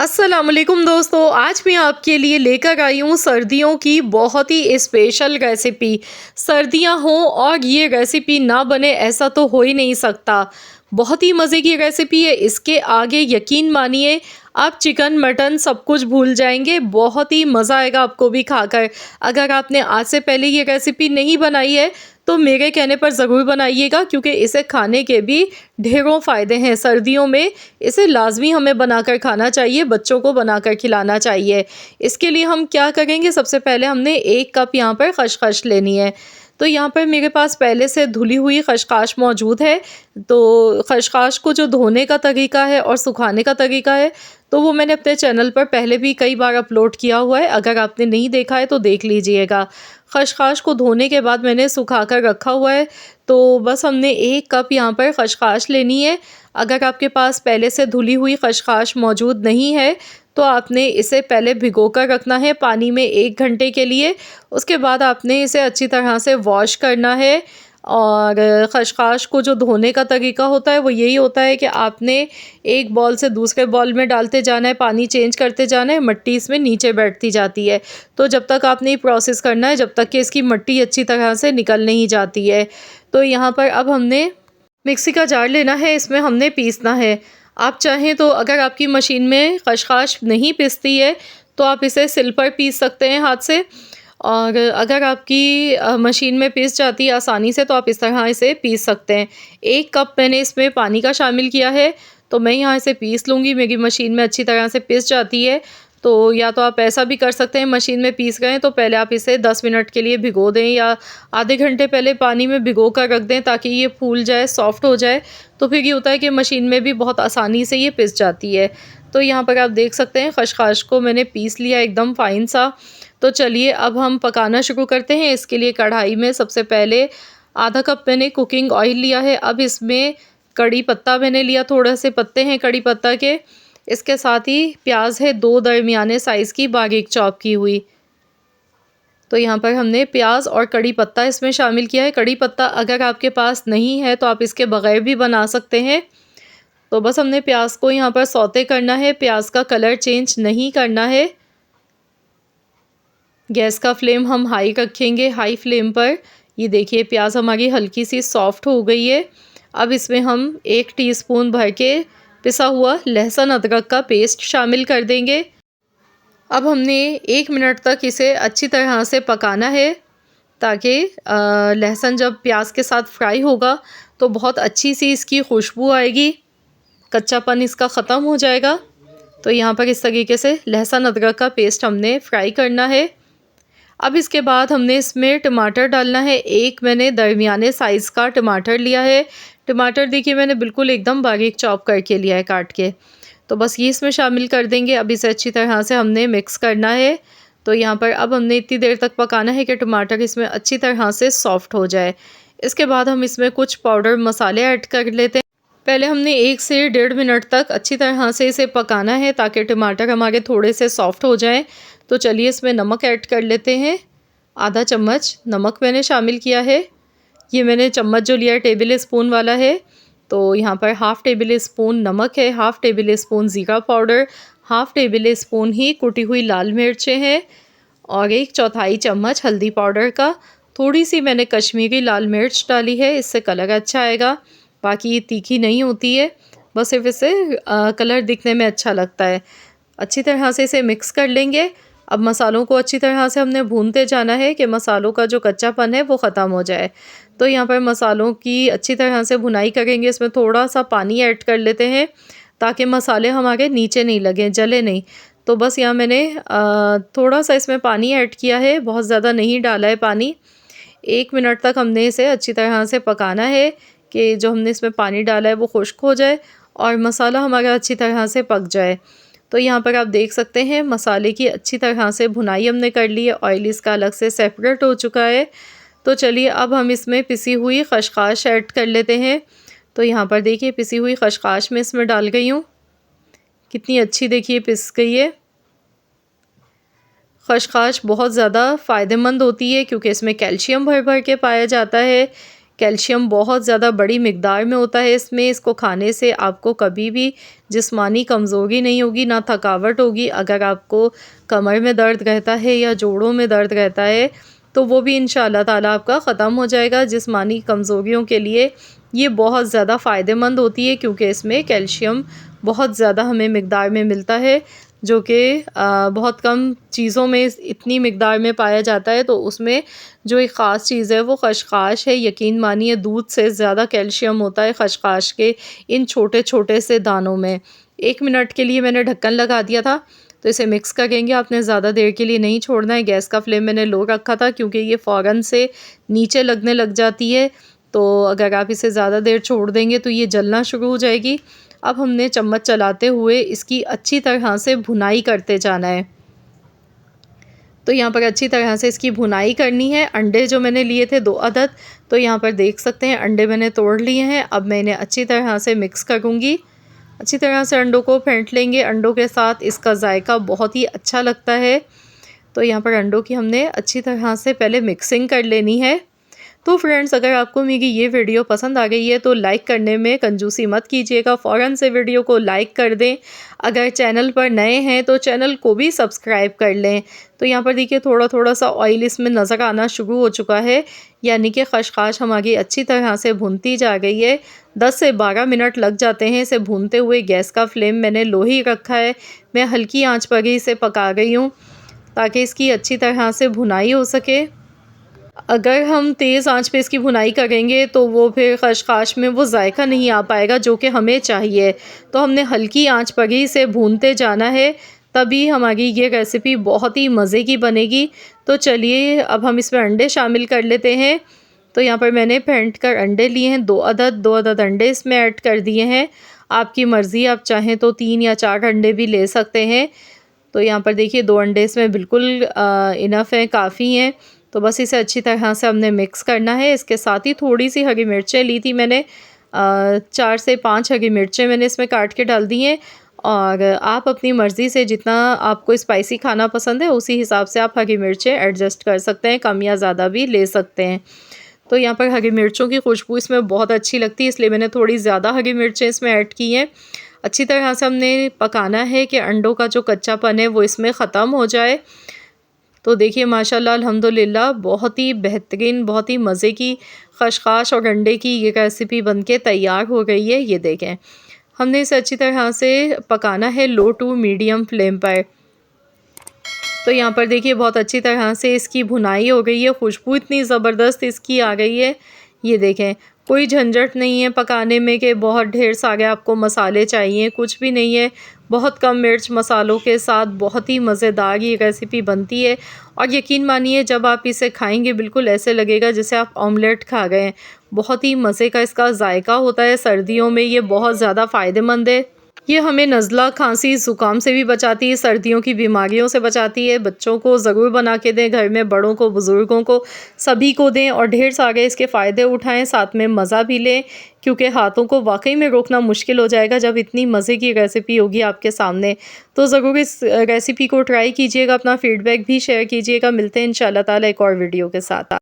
अस्सलामुअलैकुम दोस्तों, आज मैं आपके लिए लेकर आई हूँ सर्दियों की बहुत ही स्पेशल रेसिपी। सर्दियाँ हों और ये रेसिपी ना बने ऐसा तो हो ही नहीं सकता। बहुत ही मज़े की रेसिपी है, इसके आगे यकीन मानिए आप चिकन मटन सब कुछ भूल जाएंगे। बहुत ही मज़ा आएगा आपको भी खाकर। अगर आपने आज से पहले ये रेसिपी नहीं बनाई है तो मेरे कहने पर ज़रूर बनाइएगा, क्योंकि इसे खाने के भी ढेरों फ़ायदे हैं। सर्दियों में इसे लाज़मी हमें बनाकर खाना चाहिए, बच्चों को बनाकर खिलाना चाहिए। इसके लिए हम क्या करेंगे, सबसे पहले हमने 1 कप यहाँ पर खसखस लेनी है। तो यहाँ पर मेरे पास पहले से धुली हुई खसखस मौजूद है। तो खसखस को जो धोने का तरीका है और सुखाने का तरीका है, तो वो मैंने अपने चैनल पर पहले भी कई बार अपलोड किया हुआ है। अगर आपने नहीं देखा है तो देख लीजिएगा। खसखस को धोने के बाद मैंने सुखा कर रखा हुआ है। तो बस हमने 1 कप यहाँ पर खसखस लेनी है। अगर आपके पास पहले से धुली हुई खसखस मौजूद नहीं है तो आपने इसे पहले भिगोकर रखना है पानी में 1 घंटे के लिए। उसके बाद आपने इसे अच्छी तरह से वॉश करना है। और खसखस को जो धोने का तरीका होता है वो यही होता है कि आपने एक बॉल से दूसरे बॉल में डालते जाना है, पानी चेंज करते जाना है, मिट्टी इसमें नीचे बैठती जाती है। तो जब तक आपने ये प्रोसेस करना है जब तक कि इसकी मिट्टी अच्छी तरह से निकल नहीं जाती है। तो यहाँ पर अब हमने मिक्सी का जार लेना है, इसमें हमने पीसना है। आप चाहें तो अगर आपकी मशीन में खसखस नहीं पिसती है तो आप इसे सिल पर पीस सकते हैं हाथ से। और अगर आपकी मशीन में पिस जाती है आसानी से तो आप इस तरह इसे पीस सकते हैं। 1 कप मैंने इसमें पानी का शामिल किया है, तो मैं यहाँ इसे पीस लूँगी। मेरी मशीन में अच्छी तरह से पिस जाती है। तो या तो आप ऐसा भी कर सकते हैं, मशीन में पीस गए तो पहले आप इसे 10 मिनट के लिए भिगो दें या आधे घंटे पहले पानी में भिगो कर रख दें ताकि ये फूल जाए, सॉफ्ट हो जाए। तो फिर ये होता है कि मशीन में भी बहुत आसानी से ये पिस जाती है। तो यहाँ पर आप देख सकते हैं खसखस को मैंने पीस लिया एकदम फ़ाइन सा। तो चलिए अब हम पकाना शुरू करते हैं। इसके लिए कढ़ाई में सबसे पहले आधा कप मैंने कुकिंग ऑयल लिया है। अब इसमें कड़ी पत्ता मैंने लिया, थोड़े से पत्ते हैं कड़ी पत्ता के। इसके साथ ही प्याज है 2 दरमियाने साइज़ की बारीक चॉप की हुई। तो यहाँ पर हमने प्याज और कड़ी पत्ता इसमें शामिल किया है। कड़ी पत्ता अगर आपके पास नहीं है तो आप इसके बगैर भी बना सकते हैं। तो बस हमने प्याज को यहाँ पर सौते करना है, प्याज का कलर चेंज नहीं करना है। गैस का फ्लेम हम हाई रखेंगे, हाई फ्लेम पर। ये देखिए प्याज हमारी हल्की सी सॉफ्ट हो गई है। अब इसमें हम 1 टीस्पून भर के पिसा हुआ लहसुन अदरक का पेस्ट शामिल कर देंगे। अब हमने 1 मिनट तक इसे अच्छी तरह से पकाना है ताकि लहसुन जब प्याज के साथ फ्राई होगा तो बहुत अच्छी सी इसकी खुशबू आएगी, कच्चापन इसका ख़त्म हो जाएगा। तो यहाँ पर इस तरीके से लहसुन अदरक का पेस्ट हमने फ्राई करना है। अब इसके बाद हमने इसमें टमाटर डालना है। 1 मैंने दरमियाने साइज़ का टमाटर लिया है। टमाटर देखिए मैंने बिल्कुल एकदम बारीक चॉप करके लिया है, काट के। तो बस ये इसमें शामिल कर देंगे। अब इसे अच्छी तरह से हमने मिक्स करना है। तो यहाँ पर अब हमने इतनी देर तक पकाना है कि टमाटर इसमें अच्छी तरह से सॉफ्ट हो जाए। इसके बाद हम इसमें कुछ पाउडर मसाले ऐड कर लेते हैं। पहले हमने 1 से 1.5 मिनट तक अच्छी तरह से इसे पकाना है ताकि टमाटर हमारे थोड़े से सॉफ्ट हो जाएं। तो चलिए इसमें नमक ऐड कर लेते हैं। आधा चम्मच नमक मैंने शामिल किया है। ये मैंने चम्मच जो लिया है टेबल स्पून वाला है। तो यहाँ पर हाफ़ टेबल स्पून नमक है, हाफ़ टेबल स्पून ज़ीरा पाउडर, हाफ़ टेबल स्पून ही कुटी हुई लाल मिर्चें हैं और 1/4 चम्मच हल्दी पाउडर का। थोड़ी सी मैंने कश्मीरी लाल मिर्च डाली है, इससे कलर अच्छा आएगा। बाकी ये तीखी नहीं होती है, बस सिर्फ इससे कलर दिखने में अच्छा लगता है। अच्छी तरह से इसे मिक्स कर लेंगे। अब मसालों को अच्छी तरह से हमने भूनते जाना है कि मसालों का जो कच्चापन है वो ख़त्म हो जाए। तो यहाँ पर मसालों की अच्छी तरह से भुनाई करेंगे। इसमें थोड़ा सा पानी ऐड कर लेते हैं ताकि मसाले हमारे नीचे नहीं लगें, जले नहीं। तो बस यहाँ मैंने थोड़ा सा इसमें पानी ऐड किया है, बहुत ज़्यादा नहीं डाला है पानी। 1 मिनट तक हमने इसे अच्छी तरह से पकाना है कि जो हमने इसमें पानी डाला है वो खुश्क हो जाए और मसाला हमारा अच्छी तरह से पक जाए। तो यहाँ पर आप देख सकते हैं मसाले की अच्छी तरह से भुनाई हमने कर ली है, ऑयल इसका अलग से सेपरेट हो चुका है। तो चलिए अब हम इसमें पिसी हुई खसखस ऐड कर लेते हैं। तो यहाँ पर देखिए पिसी हुई खसखस मैं इसमें डाल गई हूँ। कितनी अच्छी देखिए पिस गई है। खसखस बहुत ज़्यादा फ़ायदेमंद होती है क्योंकि इसमें कैल्शियम भर भर के पाया जाता है कैल्शियम बहुत ज़्यादा बड़ी मिकदार में होता है इसमें। इसको खाने से आपको कभी भी जिस्मानी कमज़ोरी नहीं होगी, ना थकावट होगी। अगर आपको कमर में दर्द रहता है या जोड़ों में दर्द रहता है तो वो भी इंशाअल्लाह ताला आपका ख़त्म हो जाएगा। जिस्मानी कमज़ोरियों के लिए ये बहुत ज़्यादा फ़ायदेमंद होती है, क्योंकि इसमें कैल्शियम बहुत ज़्यादा हमें मिकदार में मिलता है, जो कि बहुत कम चीज़ों में इतनी मिकदार में पाया जाता है। तो उसमें जो एक ख़ास चीज़ है वो खशखाश है। यकीन मानिए दूध से ज़्यादा कैल्शियम होता है खशखाश के इन छोटे-छोटे से दानों में। 1 मिनट के लिए मैंने ढक्कन लगा दिया था, तो इसे मिक्स करेंगे। आपने ज़्यादा देर के लिए नहीं छोड़ना है। गैस का फ्लेम मैंने लो रखा था, क्योंकि ये फ़ौरन से नीचे लगने लग जाती है। तो अगर आप इसे ज़्यादा देर छोड़ देंगे तो ये जलना शुरू हो जाएगी। अब हमने चम्मच चलाते हुए इसकी अच्छी तरह से भुनाई करते जाना है। तो यहाँ पर अच्छी तरह से इसकी भुनाई करनी है। अंडे जो मैंने लिए थे 2 अदद, तो यहाँ पर देख सकते हैं अंडे मैंने तोड़ लिए हैं। अब मैं इन्हें अच्छी तरह से मिक्स करूँगी। अच्छी तरह से अंडों को फेंट लेंगे। अंडों के साथ इसका जायका बहुत ही अच्छा लगता है। तो यहाँ पर अंडों की हमने अच्छी तरह से पहले मिक्सिंग कर लेनी है। तो फ्रेंड्स, अगर आपको मेरी ये वीडियो पसंद आ गई है तो लाइक करने में कंजूसी मत कीजिएगा, फ़ौरन से वीडियो को लाइक कर दें। अगर चैनल पर नए हैं तो चैनल को भी सब्सक्राइब कर लें। तो यहाँ पर देखिए थोड़ा-थोड़ा सा ऑयल इसमें नज़र आना शुरू हो चुका है, यानी कि खशखाश हमारी अच्छी तरह से भुनती जा गई है। 10 से 12 मिनट लग जाते हैं इसे भूनते हुए। गैस का फ्लेम मैंने लो ही रखा है। मैं हल्की आँच पर ही इसे पका रही हूँ, ताकि इसकी अच्छी तरह से भुनाई हो सके। अगर हम तेज़ आंच पे इसकी भुनाई करेंगे तो वो फिर खशखाश में वो जायका नहीं आ पाएगा जो कि हमें चाहिए। तो हमने हल्की आंच पर ही इसे भूनते जाना है, तभी हमारी ये रेसिपी बहुत ही मज़े की बनेगी। तो चलिए अब हम इसमें अंडे शामिल कर लेते हैं। तो यहाँ पर मैंने फेंट कर अंडे लिए हैं 2 अदद अंडे इसमें ऐड कर दिए हैं। आपकी मर्ज़ी, आप चाहें तो 3 या 4 अंडे भी ले सकते हैं। तो यहाँ पर देखिए 2 अंडे इसमें बिल्कुल इनफ हैं, काफ़ी हैं। तो बस इसे अच्छी तरह से हमने मिक्स करना है। इसके साथ ही थोड़ी-सी हरी मिर्चें ली थी मैंने, 4 से 5 हरी मिर्चें मैंने इसमें काट के डाल दी हैं। और आप अपनी मर्ज़ी से जितना आपको स्पाइसी खाना पसंद है उसी हिसाब से आप हरी मिर्चें एडजस्ट कर सकते हैं, कम या ज़्यादा भी ले सकते हैं। तो यहाँ पर हरी मिर्चों की खुशबू इसमें बहुत अच्छी लगती है, इसलिए मैंने थोड़ी ज़्यादा हरी मिर्चें इसमें ऐड की हैं। अच्छी तरह से हमने पकाना है कि अंडों का जो कच्चापन है वो इसमें ख़त्म हो जाए। तो देखिए माशाल्लाह अल्हम्दुलिल्लाह बहुत ही बेहतरीन, बहुत ही मज़े की खशखाश और अंडे की ये रेसिपी बनके तैयार हो गई है। ये देखें, हमने इसे अच्छी तरह से पकाना है लो टू मीडियम फ्लेम पर। तो यहाँ पर देखिए बहुत अच्छी तरह से इसकी भुनाई हो गई है। खुशबू इतनी ज़बरदस्त इसकी आ गई है। ये देखें, कोई झंझट नहीं है पकाने में कि बहुत ढेर सारे आपको मसाले चाहिए, कुछ भी नहीं है। बहुत कम मिर्च मसालों के साथ बहुत ही मज़ेदार ये रेसिपी बनती है। और यकीन मानिए जब आप इसे खाएंगे बिल्कुल ऐसे लगेगा जैसे आप ऑमलेट खा गए हैं। बहुत ही मज़े का इसका जायका होता है। सर्दियों में ये बहुत ज़्यादा फ़ायदेमंद है। ये हमें नज़ला, खांसी, ज़ुकाम से भी बचाती है, सर्दियों की बीमारियों से बचाती है। बच्चों को ज़रूर बना के दें, घर में बड़ों को, बुज़ुर्गों को, सभी को दें और ढेर सारे इसके फ़ायदे उठाएं, साथ में मज़ा भी लें, क्योंकि हाथों को वाकई में रोकना मुश्किल हो जाएगा जब इतनी मज़े की रेसिपी होगी आपके सामने। तो ज़रूर इस रेसिपी को ट्राई कीजिएगा, अपना फ़ीडबैक भी शेयर कीजिएगा। मिलते हैं इंशाअल्लाह ताला एक और वीडियो के साथ।